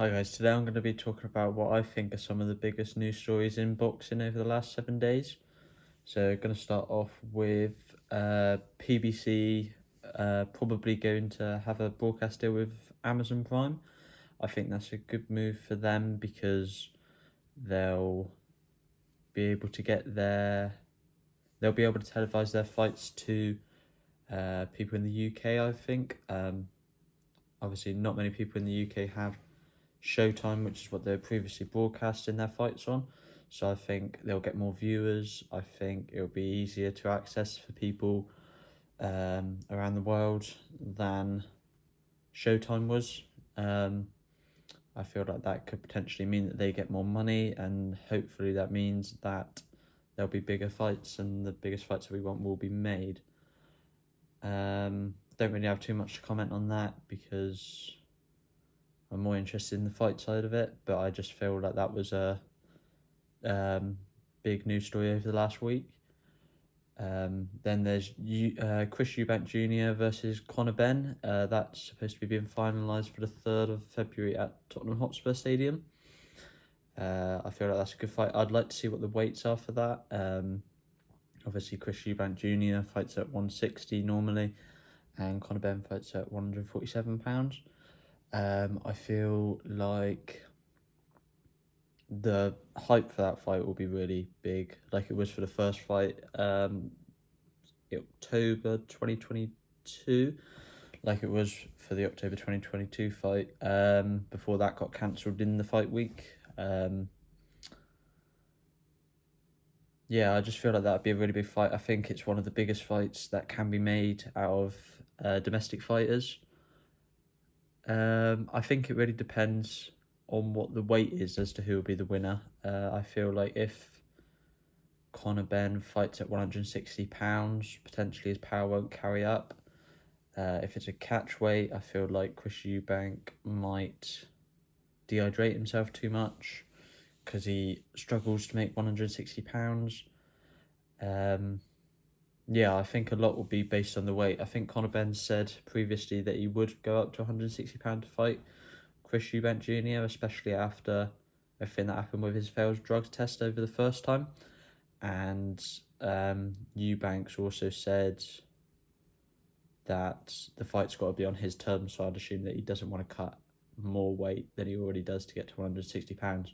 Hi guys, today I'm going to be talking about what I think are some of the biggest news stories in boxing over the last 7 days. So going to start off with PBC probably going to have a broadcast deal with Amazon Prime. I think that's a good move for them because they'll be able to they'll be able to televise their fights to people in the UK, I think. Obviously not many people in the UK have Showtime, which is what they were previously broadcasting their fights on. So I think they'll get more viewers. I think it'll be easier to access for people around the world than Showtime was. I feel like that could potentially mean that they get more money, and hopefully that means that there'll be bigger fights, and the biggest fights that we want will be made. Don't really have too much to comment on that because I'm more interested in the fight side of it, but I just feel like that was a big news story over the last week. Then there's Chris Eubank Jr. versus Connor Benn. That's supposed to be being finalised for the 3rd of February at Tottenham Hotspur Stadium. I feel like that's a good fight. I'd like to see what the weights are for that. Obviously, Chris Eubank Jr. fights at 160 normally, and Connor Benn fights at £147. I feel like the hype for that fight will be really big, like it was for the first fight, October 2022, like it was for the October 2022 fight, before that got cancelled in the fight week. Yeah, I just feel like that would be a really big fight. I think it's one of the biggest fights that can be made out of domestic fighters. I think it really depends on what the weight is as to who will be the winner. I feel like if Connor Benn fights at £160, potentially his power won't carry up. If it's a catch weight, I feel like Chris Eubank might dehydrate himself too much because he struggles to make £160. Yeah, I think a lot will be based on the weight. I think Connor Benn said previously that he would go up to £160 to fight Chris Eubank Jr., especially after everything that happened with his failed drugs test over the first time. And Eubanks also said that the fight's got to be on his terms, so I'd assume that he doesn't want to cut more weight than he already does to get to £160.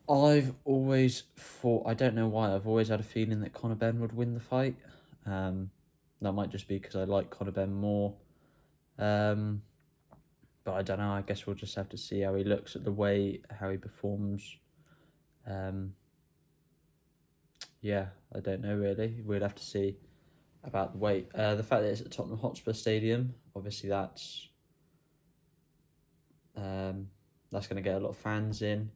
I've always thought, I don't know why, I've always had a feeling that Connor Benn would win the fight. That might just be because I like Connor Benn more. But I don't know, I guess we'll just have to see how he looks at the weight, how he performs. Yeah, I don't know really. We'll have to see about the weight. The fact that it's at Tottenham Hotspur Stadium, obviously that's going to get a lot of fans in.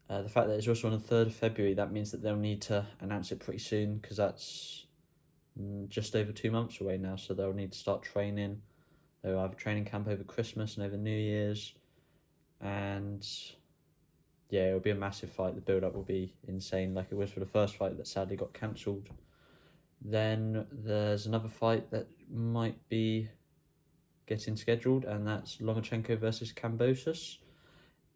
The fact that it's also on the 3rd of February, that means that they'll need to announce it pretty soon because that's just over 2 months away now, so they'll need to start training. They'll have a training camp over Christmas and over New Year's, and yeah, it'll be a massive fight. The build-up will be insane, like it was for the first fight that sadly got cancelled. Then there's another fight that might be getting scheduled, and that's Lomachenko versus Kambosos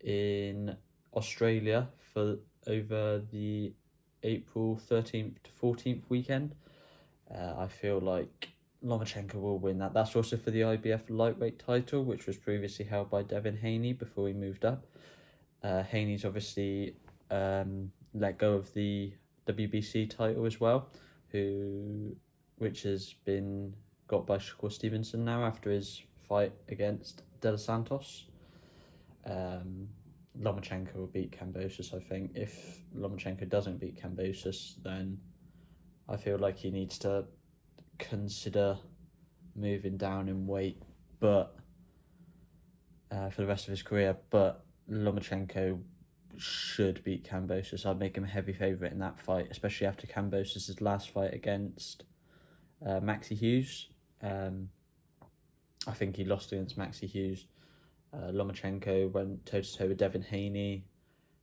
in Australia for over the April 13th to 14th weekend. I feel like Lomachenko will win that. That's also for the IBF lightweight title, which was previously held by Haney before he moved up. Haney's obviously let go of the WBC title as well, which has been got by Shakur Stevenson now after his fight against De Los Santos. Lomachenko will beat Kambosos, I think. If Lomachenko doesn't beat Kambosos, then I feel like he needs to consider moving down in weight, but for the rest of his career. But Lomachenko should beat Kambosos. I'd make him a heavy favourite in that fight, especially after Kambosos' last fight against Maxi Hughes. I think he lost against Maxi Hughes. Lomachenko went toe-to-toe with Devin Haney,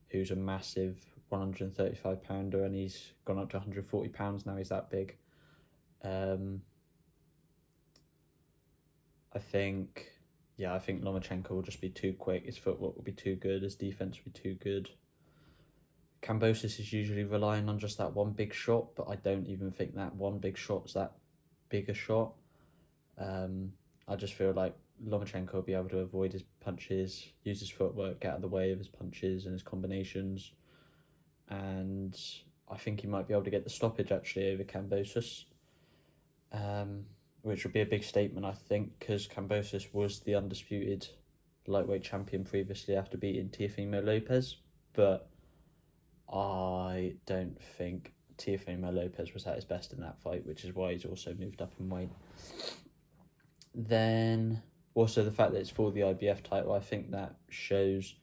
who's a massive 135-pounder, and he's gone up to 140 pounds now. He's that big. I think yeah, I think Lomachenko will just be too quick. His footwork will be too good. His defense will be too good. Kambosos is usually relying on just that one big shot, but I don't even think that one big shot's that big a shot. I just feel like Lomachenko will be able to avoid his punches, use his footwork, get out of the way of his punches and his combinations. And I think he might be able to get the stoppage actually over Kambosos, which would be a big statement, I think, because Kambosos was the undisputed lightweight champion previously after beating Teofimo Lopez. But I don't think Teofimo Lopez was at his best in that fight, which is why he's also moved up in weight. Then also the fact that it's for the IBF title, I think that shows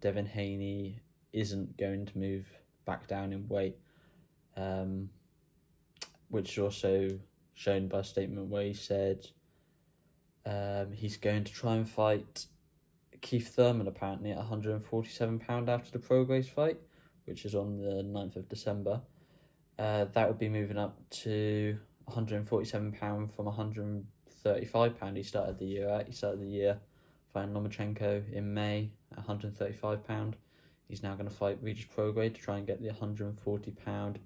Devin Haney isn't going to move back down in weight, which is also shown by a statement where he said he's going to try and fight Keith Thurman apparently at £147 after the Prograis fight, which is on the 9th of December. That would be moving up to £147 from £135 he started the year at. He started the year fighting Lomachenko in May at £135. He's now going to fight Regis Prograis to try and get the £140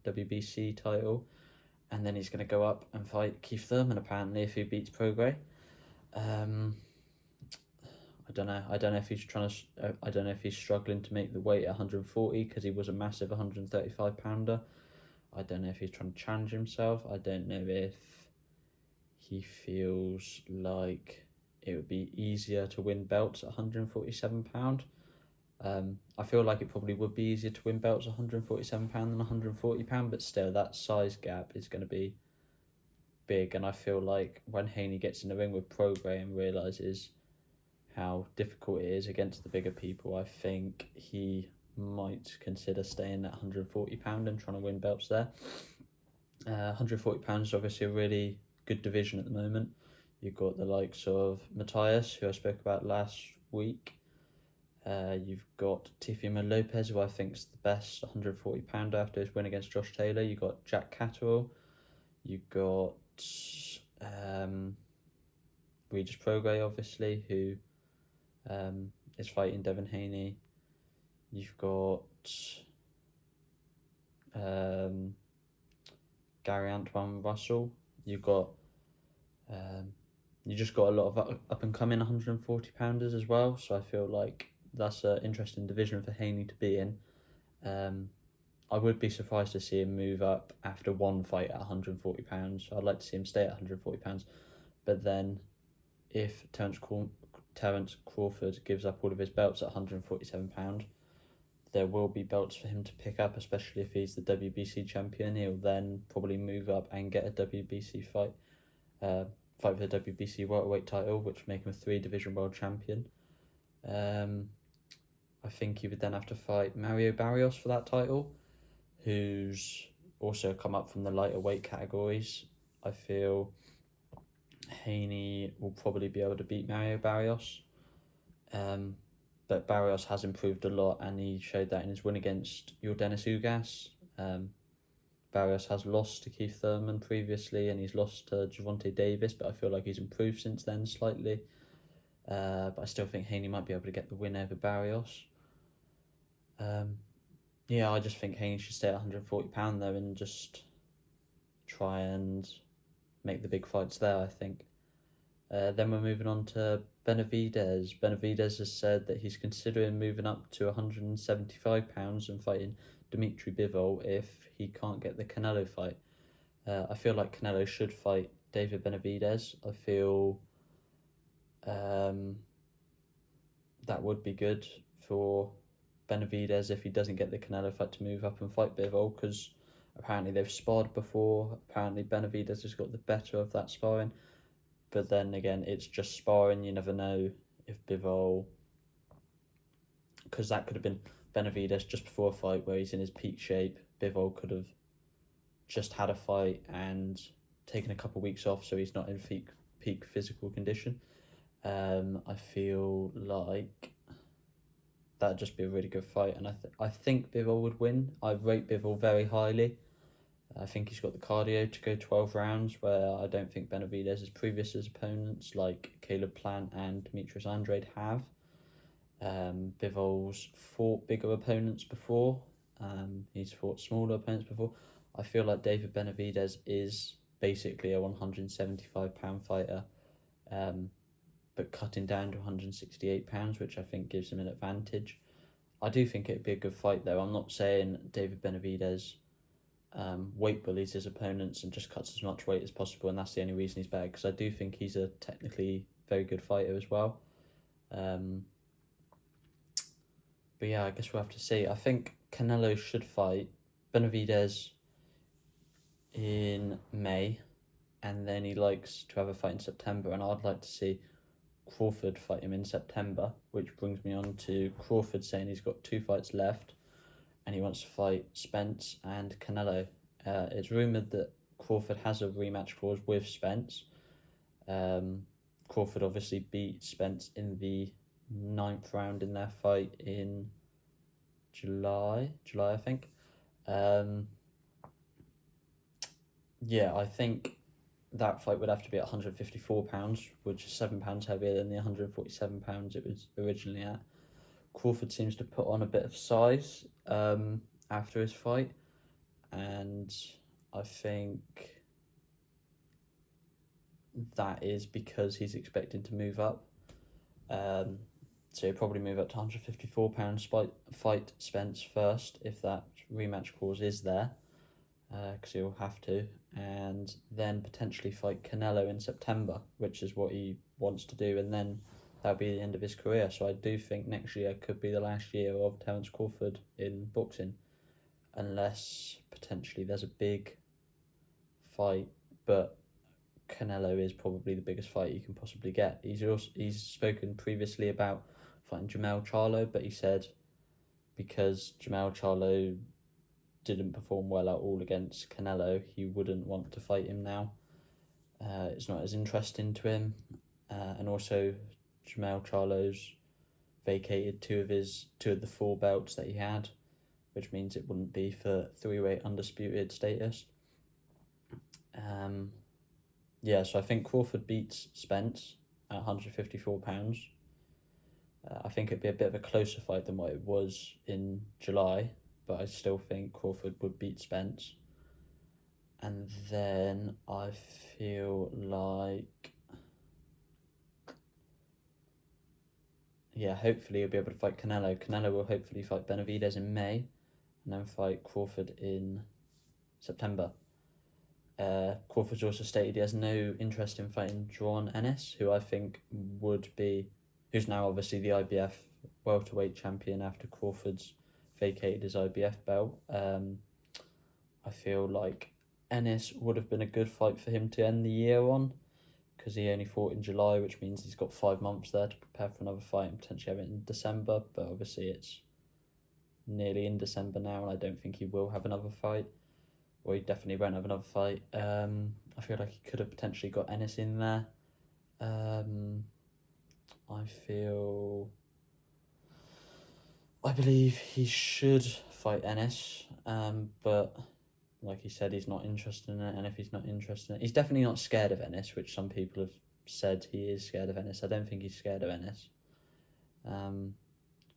WBC title. And then he's going to go up and fight Keith Thurman apparently if he beats Prograis. I don't know. I don't know if he's I don't know if he's struggling to make the weight at 140 because he was a massive 135 pounder. I don't know if he's trying to challenge himself. I don't know if he feels like it would be easier to win belts at £147. I feel like it probably would be easier to win belts at £147 than £140, but still that size gap is going to be big. And I feel like when Haney gets in the ring with Prograis and realises how difficult it is against the bigger people, I think he might consider staying at £140 and trying to win belts there. £140 is obviously a really good division at the moment. You've got the likes of Matthias, who I spoke about last week. You've got Teofimo Lopez, who I think is the best £140 after his win against Josh Taylor. You've got Jack Catterall. You've got Regis Prograis, obviously, who is fighting Devin Haney. You've got Gary Antoine Russell. You've got you just got a lot of up and coming 140-pounders as well. So I feel like that's an interesting division for Haney to be in. I would be surprised to see him move up after one fight at £140. I'd like to see him stay at £140. But then if Terence Crawford gives up all of his belts at £147, there will be belts for him to pick up, especially if he's the WBC champion. He'll then probably move up and get a WBC fight for the WBC welterweight title, which would make him a 3-division world champion. I think he would then have to fight Mario Barrios for that title, who's also come up from the lighter weight categories. I feel Haney will probably be able to beat Mario Barrios. But Barrios has improved a lot, and he showed that in his win against Yordenis Ugas. Barrios has lost to Keith Thurman previously, and he's lost to Gervonta Davis, but I feel like he's improved since then slightly. But I still think Haney might be able to get the win over Barrios. I just think Haney should stay at £140 though and just try and make the big fights there, I think. Then we're moving on to Benavidez. Benavidez has said that he's considering moving up to £175 and fighting Dimitri Bivol if he can't get the Canelo fight. I feel like Canelo should fight David Benavidez. I feel that would be good for Benavidez if he doesn't get the Canelo fight to move up and fight Bivol, because apparently they've sparred before. Apparently Benavidez has got the better of that sparring. But then again, it's just sparring. You never know if Bivol... Because that could have been Benavidez just before a fight where he's in his peak shape. Bivol could have just had a fight and taken a couple of weeks off, so he's not in peak physical condition. I feel like that'd just be a really good fight, and I think Bivol would win. I rate Bivol very highly. I think he's got the cardio to go 12 rounds, where I don't think Benavidez' previous opponents like Caleb Plant and Demetrius Andrade have. Bivol's fought bigger opponents before. He's fought smaller opponents before. I feel like David Benavidez is basically a 175-pound fighter, but cutting down to 168 pounds, which I think gives him an advantage. I do think it'd be a good fight, though. I'm not saying David Benavidez weight bullies his opponents and just cuts as much weight as possible, and that's the only reason he's better, because I do think he's a technically very good fighter as well. But yeah, I guess we'll have to see. I think Canelo should fight Benavidez in May, and then he likes to have a fight in September, and I'd like to see Crawford fight him in September, which brings me on to Crawford saying he's got 2 fights left and he wants to fight Spence and Canelo. It's rumoured that Crawford has a rematch clause with Spence. Crawford obviously beat Spence in the 9th round in their fight in July I think. Yeah, I think that fight would have to be at 154 pounds, which is 7 pounds heavier than the 147 pounds it was originally at. Crawford seems to put on a bit of size after his fight, and I think that is because he's expecting to move up. So he'll probably move up to 154 pounds, fight Spence first if that rematch clause is there, because he'll have to, and then potentially fight Canelo in September, which is what he wants to do, and then that'll be the end of his career. So I do think next year could be the last year of Terence Crawford in boxing, unless potentially there's a big fight, but Canelo is probably the biggest fight you can possibly get. He's spoken previously about fighting Jamel Charlo, but he said because Jamel Charlo didn't perform well at all against Canelo, he wouldn't want to fight him now. It's not as interesting to him, and also Jamel Charlo's vacated two of the 4 belts that he had, which means it wouldn't be for 3-weight undisputed status. Yeah, so I think Crawford beats Spence at 154 pounds. I think it'd be a bit of a closer fight than what it was in July, but I still think Crawford would beat Spence. And then I feel like, yeah, hopefully he'll be able to fight Canelo. Canelo will hopefully fight Benavidez in May, and then fight Crawford in September. Crawford's also stated he has no interest in fighting Juan Ennis, who I think who's now obviously the IBF welterweight champion after Crawford's vacated his IBF belt. I feel like Ennis would have been a good fight for him to end the year on, because he only fought in July, which means he's got 5 months there to prepare for another fight and potentially have it in December, but obviously it's nearly in December now and I don't think he will have another fight, or he definitely won't have another fight. I feel like he could have potentially got Ennis in there. I believe he should fight Ennis, but like he said, he's not interested in it, and if he's not interested in it, he's definitely not scared of Ennis, which some people have said he is scared of Ennis. I don't think he's scared of Ennis,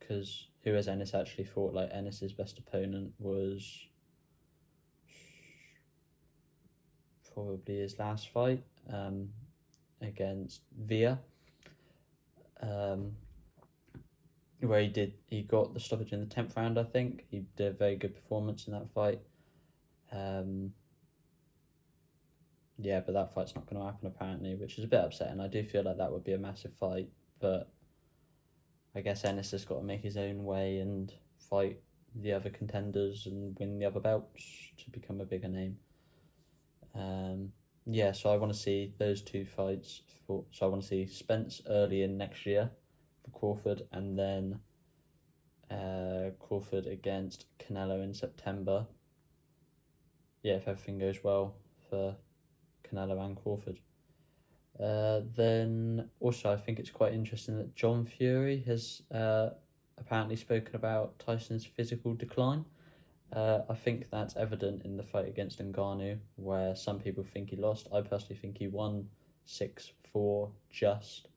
because who has Ennis actually fought? Like, Ennis's best opponent was probably his last fight, against Villa, where he got the stoppage in the 10th round, I think. He did a very good performance in that fight. Yeah, but that fight's not going to happen apparently, which is a bit upsetting. I do feel like that would be a massive fight, but I guess Ennis has got to make his own way and fight the other contenders and win the other belts to become a bigger name. Yeah, so I want to see those 2 fights. So I want to see Spence early in next year for Crawford, and then Crawford against Canelo in September. Yeah, if everything goes well for Canelo and Crawford. Then also I think it's quite interesting that John Fury has apparently spoken about Tyson's physical decline, I think that's evident in the fight against Ngannou, where some people think he lost. I personally think he won 6-4 just.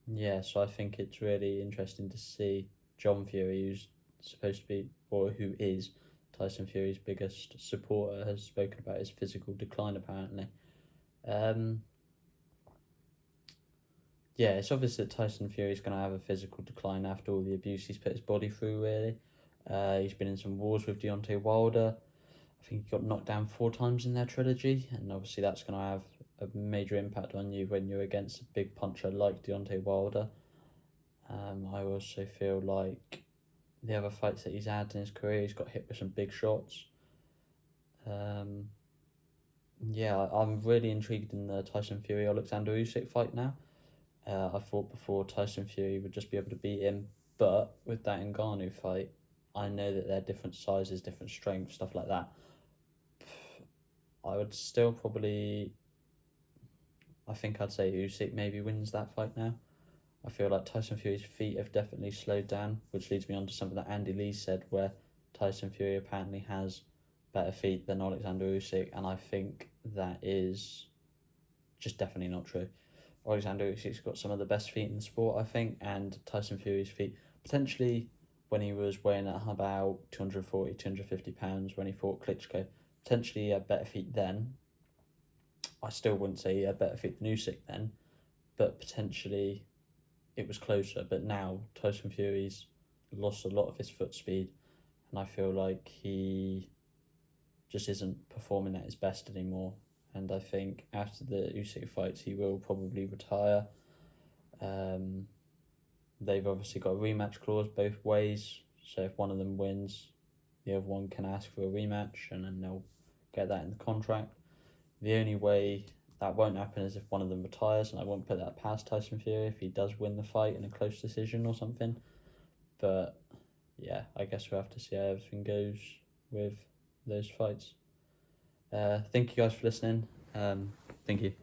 Yeah, so I think it's really interesting to see John Fury, who's supposed to be, or who is, Tyson Fury's biggest supporter, has spoken about his physical decline apparently. Yeah, it's obvious that Tyson Fury's going to have a physical decline after all the abuse he's put his body through, really. He's been in some wars with Deontay Wilder. I think he got knocked down 4 times in their trilogy, and obviously that's going to have a major impact on you when you're against a big puncher like Deontay Wilder. I also feel like the other fights that he's had in his career, he's got hit with some big shots. Yeah, I'm really intrigued in the Tyson Fury-Alexander Usyk fight now. I thought before Tyson Fury would just be able to beat him, but with that Ngannou fight, I know that they're different sizes, different strengths, stuff like that. I would still probably, I think I'd say Usyk maybe wins that fight now. I feel like Tyson Fury's feet have definitely slowed down, which leads me on to something that Andy Lee said, where Tyson Fury apparently has better feet than Alexander Usyk, and I think that is just definitely not true. Alexander Usyk's got some of the best feet in the sport, I think, and Tyson Fury's feet, potentially when he was weighing at about 240, 250 pounds when he fought Klitschko, potentially he had better feet then. I still wouldn't say he had better feet than Usyk then, but potentially it was closer. But now Tyson Fury's lost a lot of his foot speed, and I feel like he just isn't performing at his best anymore. And I think after the Usyk fights, he will probably retire. They've obviously got a rematch clause both ways, so if one of them wins, the other one can ask for a rematch, and then they'll get that in the contract. The only way that won't happen is if one of them retires, and I won't put that past Tyson Fury if he does win the fight in a close decision or something. But yeah, I guess we'll have to see how everything goes with those fights. Thank you guys for listening. Thank you.